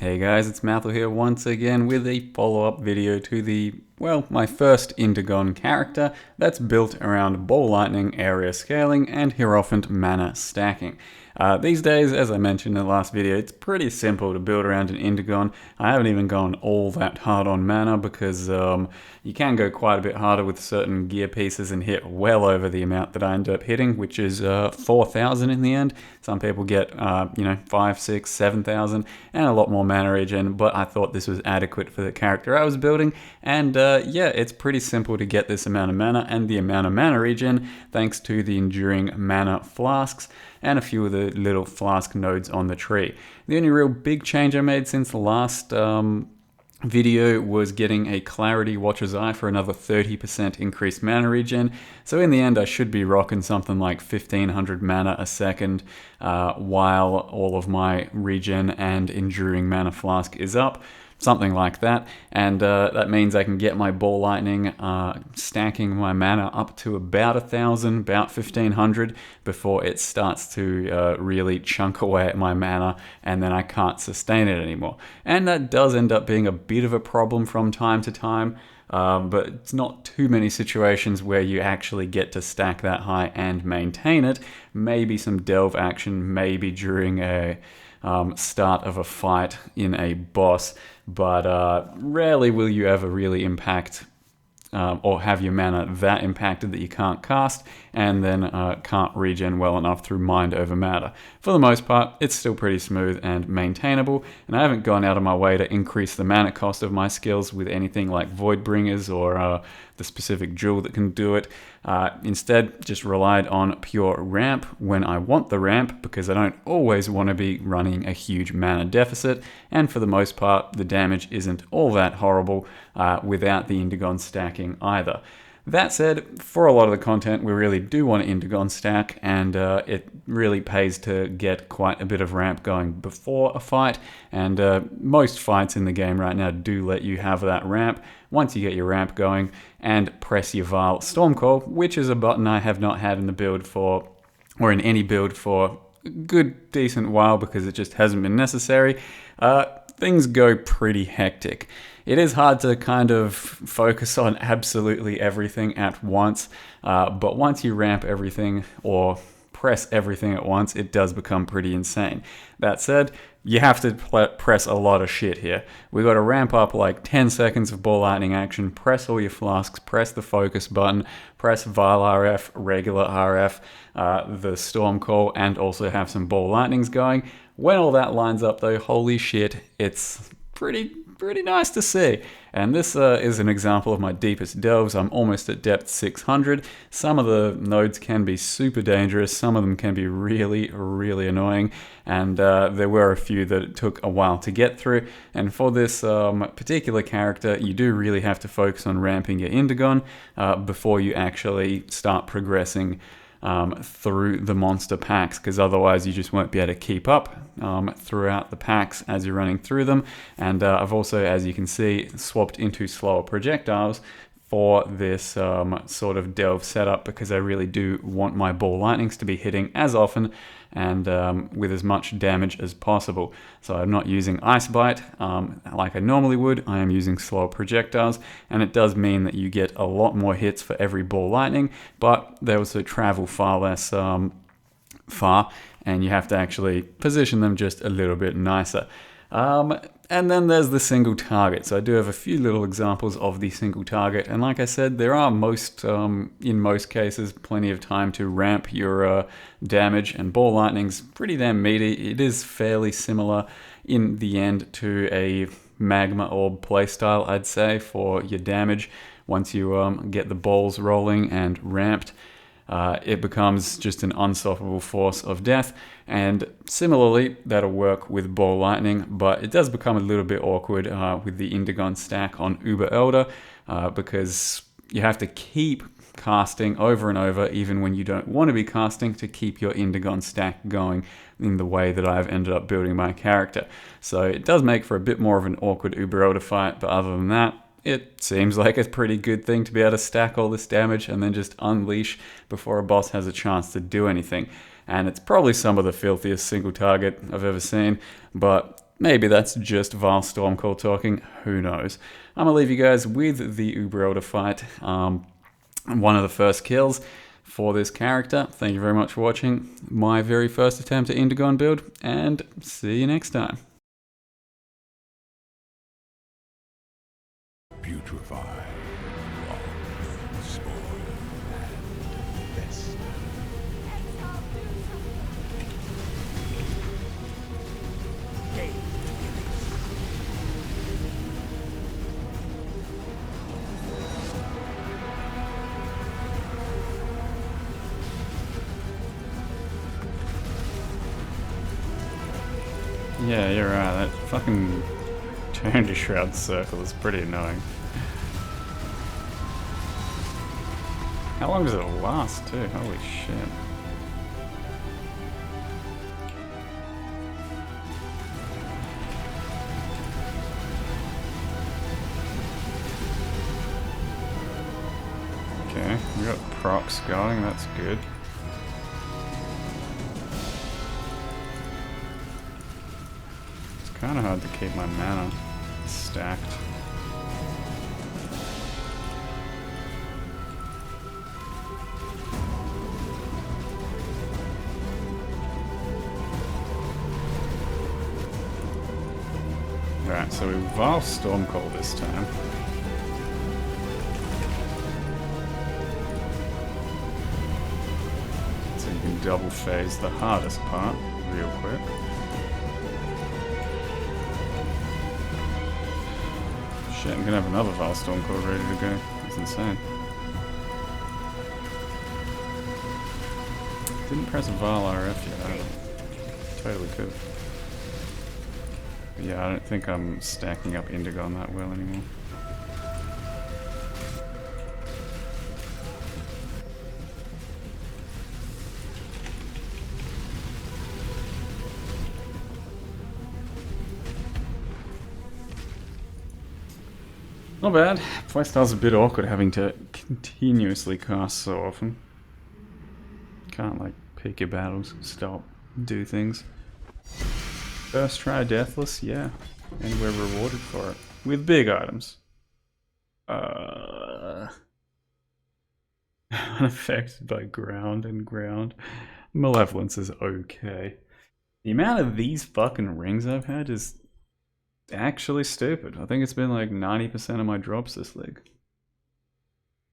Hey guys, it's Mathel here once again with a follow-up video to my first Indigon character that's built around ball lightning, area scaling, and Hierophant mana stacking. These days, as I mentioned in the last video, it's pretty simple to build around an Indigon. I haven't even gone all that hard on mana because you can go quite a bit harder with certain gear pieces and hit well over the amount that I end up hitting, which is 4,000 in the end. Some people get 5, 6, 7,000 and a lot more mana regen, but I thought this was adequate for the character I was building. And yeah, it's pretty simple to get this amount of mana and the amount of mana regen thanks to the enduring mana flasks and a few of the little flask nodes on the tree. The only real big change I made since the last video was getting a Clarity Watcher's Eye for another 30% increased mana regen. So in the end, I should be rocking something like 1500 mana a second while all of my regen and enduring mana flask is up. Something like that, and that means I can get my ball lightning stacking my mana up to about 1,000, about 1,500 before it starts to really chunk away at my mana, and then I can't sustain it anymore. And that does end up being a bit of a problem from time to time. But it's not too many situations where you actually get to stack that high and maintain it. Maybe some delve action, maybe during a start of a fight in a boss, but rarely will you ever really impact or have your mana that impacted that you can't cast and then can't regen well enough through mind over matter. For the most part, it's still pretty smooth and maintainable, and I haven't gone out of my way to increase the mana cost of my skills with anything like Voidbringers or the specific jewel that can do it. Instead, just relied on pure ramp when I want the ramp, because I don't always want to be running a huge mana deficit, and for the most part, the damage isn't all that horrible without the Indigon stacking either. That said, for a lot of the content, we really do want an Indigon stack, and it really pays to get quite a bit of ramp going before a fight, and most fights in the game right now do let you have that ramp once you get your ramp going and press your Vile Stormcall, which is a button I have not had in the build for, or in any build for a good decent while because it just hasn't been necessary. Things go pretty hectic. It is hard to kind of focus on absolutely everything at once, but once you ramp everything or press everything at once, it does become pretty insane. That said, you have to press a lot of shit here. We've got to ramp up like 10 seconds of ball lightning action, press all your flasks, press the focus button, press Vile RF, regular RF, the storm call, and also have some ball lightnings going. When all that lines up though, holy shit, it's pretty nice to see. And this is an example of my deepest delves. I'm almost at depth 600. Some of the nodes can be super dangerous. Some of them can be really annoying. And there were a few that took a while to get through. And for this particular character, you do really have to focus on ramping your Indigon before you actually start progressing through the monster packs, because otherwise you just won't be able to keep up throughout the packs as you're running through them. And I've also, as you can see, swapped into slower projectiles for this sort of delve setup, because I really do want my ball lightnings to be hitting as often and with as much damage as possible. So I'm not using Ice Bite like I normally would. I am using slow projectiles, and it does mean that you get a lot more hits for every ball lightning, but they also travel far less far, and you have to actually position them just a little bit nicer. And then there's the single target. So I do have a few little examples of the single target. And like I said, there are in most cases, plenty of time to ramp your damage, and ball lightning's pretty damn meaty. It is fairly similar in the end to a magma orb playstyle, I'd say, for your damage. Once you get the balls rolling and ramped, it becomes just an unstoppable force of death. And similarly, that'll work with ball lightning, but it does become a little bit awkward with the Indigon stack on Uber Elder, because you have to keep casting over and over, even when you don't want to be casting, to keep your Indigon stack going in the way that I've ended up building my character. So it does make for a bit more of an awkward Uber Elder fight, but other than that, it seems like a pretty good thing to be able to stack all this damage and then just unleash before a boss has a chance to do anything. And it's probably some of the filthiest single target I've ever seen, but maybe that's just Vile Stormcall talking, who knows. I'm gonna leave you guys with the Uber Elder fight, one of the first kills for this character. Thank you very much for watching my very first attempt at Indigon build, and see you next time. Putrefy, rot, spoil, and fester. Yeah, you're right. That fucking turn to shroud circle is pretty annoying. How long does it last too? Holy shit. Okay, we got procs going, that's good. It's kind of hard to keep my mana stacked. Alright, so we Vile Stormcall this time. So you can double phase the hardest part real quick. Shit, I'm gonna have another Vile Stormcall ready to go. That's insane. Didn't press a Vile RF yet either. Totally could. But yeah, I don't think I'm stacking up Indigon that well anymore. Not bad. Playstyle's a bit awkward having to continuously cast so often. Can't like pick your battles, stop, do things. First try Deathless, yeah. And we're rewarded for it. With big items. Unaffected by ground and ground. Malevolence is okay. The amount of these fucking rings I've had is actually stupid. I think it's been like 90% of my drops this league.